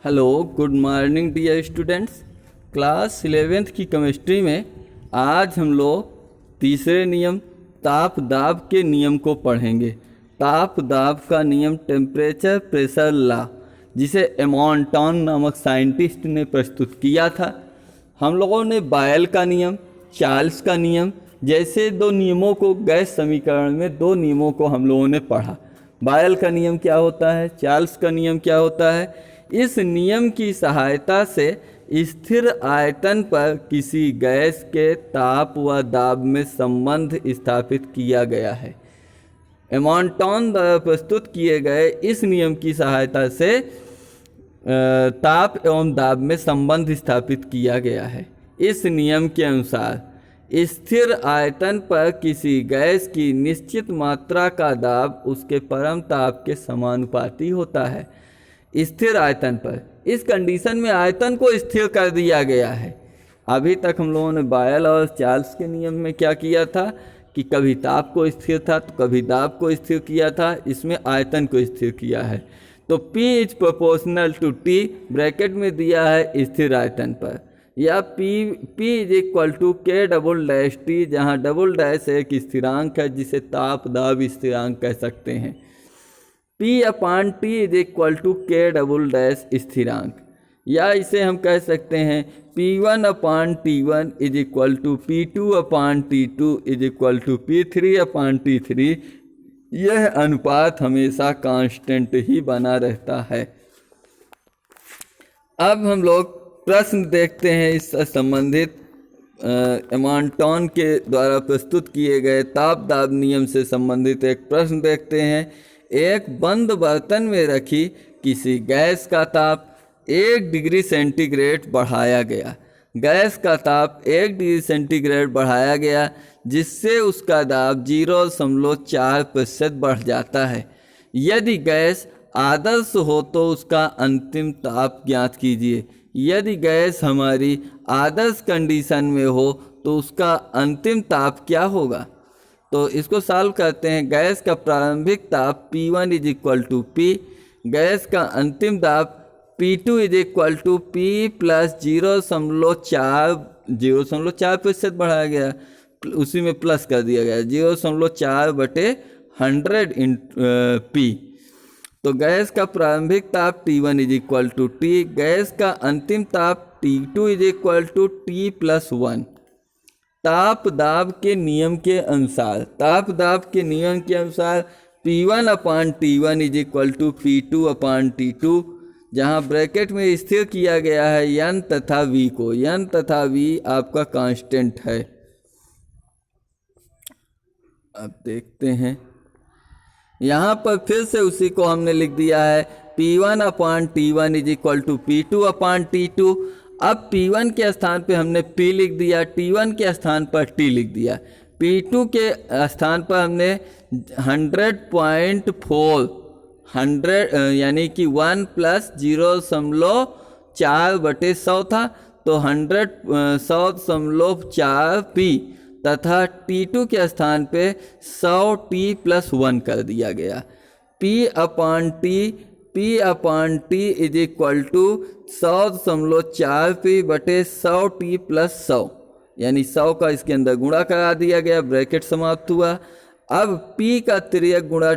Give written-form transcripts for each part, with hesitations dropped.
Hello, good morning dear students. Class 11th की chemistry में आज हम लोग तीसरे नियम ताप दाब के नियम को पढ़ेंगे। ताप दाब का नियम टेम्परेचर प्रेशर लॉ, जिसे एमॉन्टॉन नामक साइंटिस्ट ने प्रस्तुत किया था। हम लोगों ने बायल का नियम, चार्ल्स का नियम जैसे दो नियमों को, गैस समीकरण में दो नियमों को हम लोगों ने पढ़ा। बायल का नियम क्या होता है, चार्ल्स का नियम क्या होता है। इस नियम की सहायता से स्थिर आयतन पर किसी गैस के ताप व दाब में संबंध स्थापित किया गया है। एमॉन्टॉन द्वारा प्रस्तुत किए गए इस नियम की सहायता से ताप एवं दाब में संबंध स्थापित किया गया है। इस नियम के अनुसार स्थिर आयतन पर किसी गैस की निश्चित मात्रा का दाब उसके परम ताप के समानुपाती होता है। स्थिर आयतन पर, इस कंडीशन में आयतन को स्थिर कर दिया गया है। अभी तक हम लोगों ने बायल और चार्ल्स के नियम में क्या किया था कि कभी ताप को स्थिर था तो कभी दाब को स्थिर किया था, इसमें आयतन को स्थिर किया है। तो P is proportional to T bracket में दिया है स्थिर आयतन पर, या P is equal to K double dash T, जहाँ डबल डैश एक स्थिरांक है जिसे ताप दाब स्थिरांक कह सकते हैं। P upon T is equal to K double dash स्थिरांक, या इसे हम कह सकते हैं P1 upon T1 is equal to P2 upon T2 is equal to P3 upon T3। यह अनुपात हमेशा कांस्टेंट ही बना रहता है। अब हम लोग प्रश्न देखते हैं इससे संबंधित एमॉन्टॉन के द्वारा प्रस्तुत किए गए ताप दाब नियम से संबंधित एक प्रश्न देखते हैं। एक बंद बर्तन में रखी किसी गैस का ताप 1 डिग्री सेंटीग्रेड बढ़ाया गया। गैस का ताप 1 डिग्री सेंटीग्रेड बढ़ाया गया, जिससे उसका दाब 0.4% बढ़ जाता है। यदि गैस आदर्श हो तो उसका अंतिम ताप ज्ञात कीजिए। यदि गैस हमारी आदर्श कंडीशन में हो तो उसका अंतिम ताप क्या होगा। तो इसको सॉल्व करते हैं। गैस का प्रारंभिक ताप P1 is equal to P, gas का अंतिम ताप P2 is equal to P plus 0.4% बढ़ाया गया, उसी में प्लस कर दिया गया 0.4/100 इन P। तो गैस का प्रारंभिक ताप T1 is equal to T, gas का अंतिम ताप T2 is equal to T plus 1। ताप दाब के नियम के अनुसार, ताप दाब के नियम के अनुसार P1 upon T1 is equal to P2 upon T2, जहाँ ब्रैकेट में स्थिर किया गया है N तथा V को। N तथा V आपका कांस्टेंट है। अब देखते हैं, यहाँ पर फिर से उसी को हमने लिख दिया है P1 upon T1 is equal to P2 upon T2। अब P1 के स्थान पे हमने P लिख दिया, T1 के स्थान पर T लिख दिया, P2 के स्थान पर हमने 100.4 यानी कि 1 प्लस 0.4/100 था, तो 100.4 P तथा T2 के स्थान पे 100 T प्लस 1 कर दिया गया। P upon T is equal to 100.4 P/100 T plus 100, यानी 100 का इसके अंदर गुणा करा दिया गया, ब्रैकेट समाप्त हुआ। अब P का तिर्यक गुणा,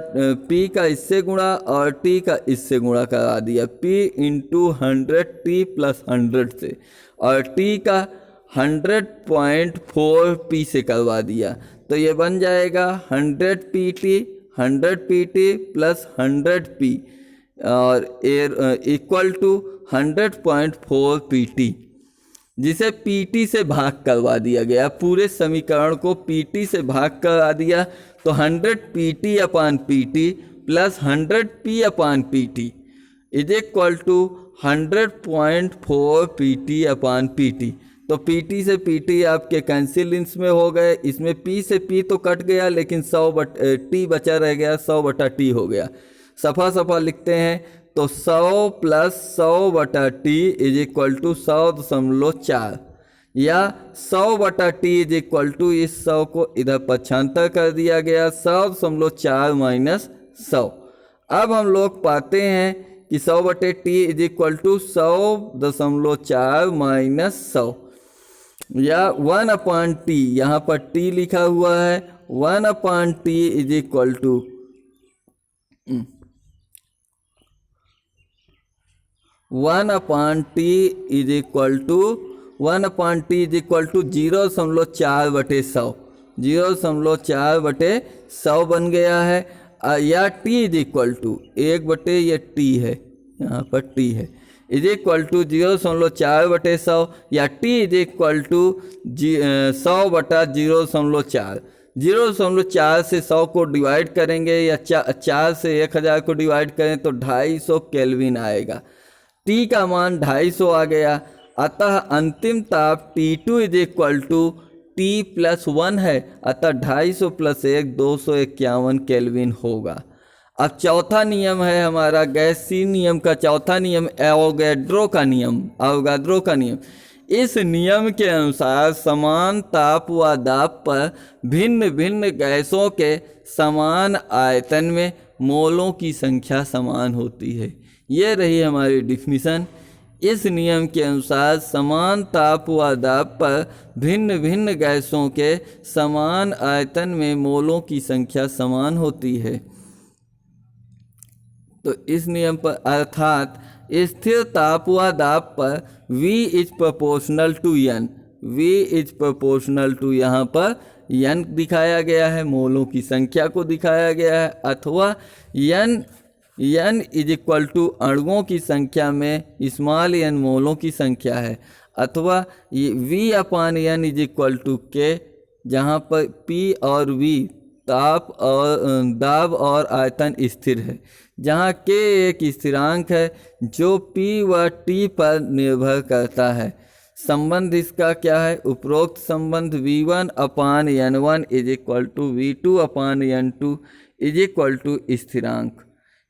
P का इससे गुणा और T का इससे गुणा करा दिया, P इंटू 100 T प्लस 100 से, और T का 100.4 P से करवा दिया। तो ये बन जाएगा 100 PT प्लस 100 P और इक्वल टू 100.4 PT, जिसे PT से भाग करवा दिया गया। पूरे समीकरण को PT से भाग करा दिया, तो 100 PT upon PT plus 100 P upon PT is equal to 100.4 PT upon PT। तो PT से PT आपके कैंसिलिंग्स में हो गए, इसमें P से P तो कट गया, लेकिन 100T बचा रह गया, 100/T हो गया। सफा सफा लिखते हैं, तो 100 plus 100/T is equal to 100.4, या 100/T इज इक्वल टू इस 100 को इधर पक्षांतर कर दिया गया, 100.4 माइनस 100। अब हम लोग पाते हैं कि 100/T is equal to 100.4 minus 100, या 1/T, यहाँ पर T लिखा हुआ है, 1/T is equal to 1/T is equal to 0.4/100, 0.4/100 बन गया है। या T इज इक्वल टू 1/, ये T है, यहाँ पर T है, इज इक्वल टू 0.4/100, या T इज इक्वल टू 100/0.4। 0.4 से 100 को डिवाइड करेंगे या 4 से 1000 को डिवाइड करें तो 250 केल्विन आएगा। T का मान 250 आ गया, अतः अंतिम ताप T2 is equal to T + 1 है, अतः 250 + 1 251 केल्विन होगा। अब चौथा नियम है हमारा गैसीय नियम का चौथा नियम, एवोगैड्रो का नियम। इस नियम के अनुसार समान ताप व दाब पर भिन्न भिन्न गैसों के समान आयतन में मोलों की संख्या समान होती है। ये रही हमारी डिफिनीशन। इस नियम के अनुसार समान ताप व दाब पर भिन्न भिन्न गैसों के समान आयतन में मोलों की संख्या समान होती है। तो इस नियम पर अर्थात स्थिर ताप व दाब पर V is proportional to N, V is proportional to, यहाँ पर N दिखाया गया है, मोलों की संख्या को दिखाया गया है, अथवा N इज इक्वल टू अणुओं की संख्या में स्मॉल n मोलों की संख्या है, अथवा V/N is equal to K, जहाँ पर P और V दाब और आयतन स्थिर है, जहाँ K एक स्थिरांक है जो P व T पर निर्भर करता है। संबंध इसका क्या है? उपरोक्त संबंध V1/N1 is equal to V2/N2 is equal to स्थिरांक।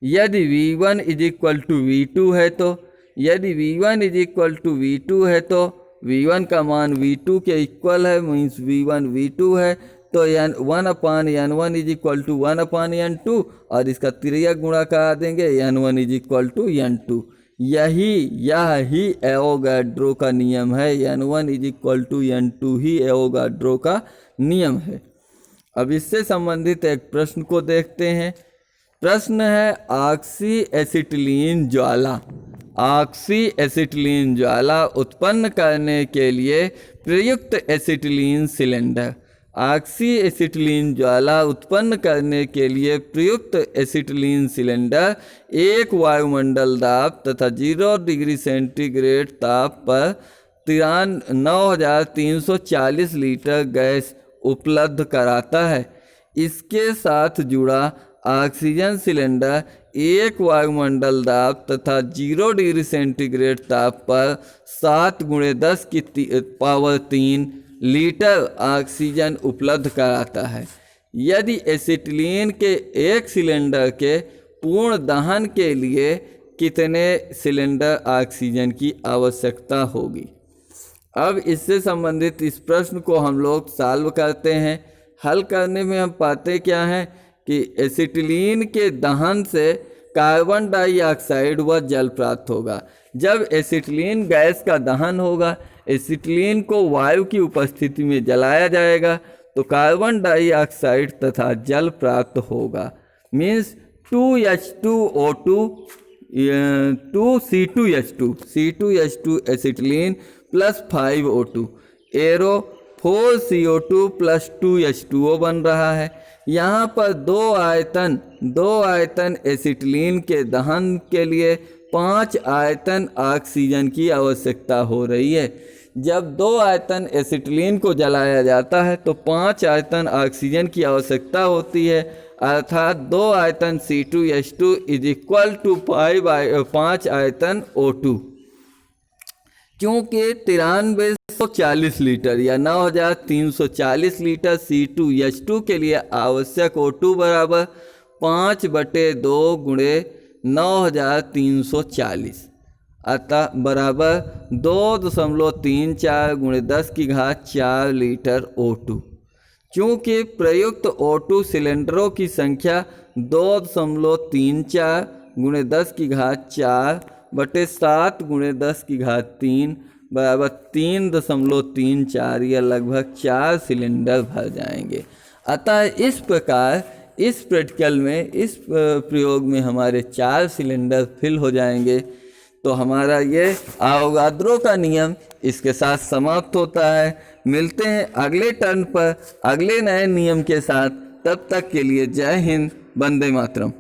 यदि V1 is equal to V2 है तो V1 का मान V2 के इक्वल है, मीन्स V1 V2 है, तो 1/N1 is equal to 1/N2 और इसका तिर्यक गुणा करा देंगे, N1 is equal to N2। यही एवोगैड्रो का नियम है, N1 is equal to N2 ही एवोगैड्रो का नियम है। अब इससे संबंधित एक प्रश्न को देखते हैं। प्रश्न है ऑक्सी एसिटिलीन ज्वाला उत्पन्न करने के लिए प्रयुक्त एसिटिलीन सिलेंडर। ऑक्सी एसिटिलीन ज्वाला उत्पन्न करने के लिए प्रयुक्त एसिटिलीन सिलेंडर एक वायुमंडल दाब तथा 0 डिग्री सेंटीग्रेड ताप पर 9340 लीटर गैस उपलब्ध कराता है। इसके साथ जुड़ा ऑक्सीजन सिलेंडर एक वायुमंडल दाब तथा 0 डिग्री सेंटीग्रेड ताप पर 7×10⁻³ लीटर ऑक्सीजन उपलब्ध कराता है। यदि एसिटिलीन के एक सिलेंडर के पूर्ण दहन के लिए कितने सिलेंडर ऑक्सीजन की आवश्यकता होगी? अब इससे संबंधित इस प्रश्न को हम लोग सॉल्व करते हैं। हल करने में हम पाते क्या हैं कि एसिटिलीन के दहन से कार्बन डाइऑक्साइड व जल प्राप्त होगा। जब एसिटिलीन गैस का दहन होगा, एसिटिलीन को वायु की उपस्थिति में जलाया जाएगा तो कार्बन डाइऑक्साइड तथा जल प्राप्त होगा, means 2H2O2 2C2H2 acetylene plus 5O2 arrow 4CO2 plus 2H2O बन रहा है। यहाँ पर दो आयतन एसिटिलीन के दहन के लिए 5 आयतन ऑक्सीजन की आवश्यकता हो रही है। जब 2 आयतन एसिटिलीन को जलाया जाता है तो 5 आयतन ऑक्सीजन की आवश्यकता होती है, अर्थात 2 आयतन C2H2 इज इक्वल टू 5 आयतन O2। क्योंकि 9340 लीटर या 9340 लीटर C2H2 के लिए आवश्यक O2 बराबर 5/2 × 9340, अतः बराबर 2.34 × 10⁻⁴ लीटर O2। चूँकि प्रयुक्त O2 सिलेंडरों की संख्या 2.34 गुणे 10 की घात 4 बटे 7 गुणे 10 की घात 3 बराबर 3.34 या लगभग 4 सिलेंडर भर जाएंगे। अतः इस प्रकार इस प्रैक्टिकल में, इस प्रयोग में हमारे 4 सिलेंडर फिल हो जाएंगे। तो हमारा ये अवोगाद्रो का नियम इसके साथ समाप्त होता है। मिलते हैं अगले टर्न पर अगले नए नियम के साथ। तब तक के लिए जय हिंद, वंदे मातरम।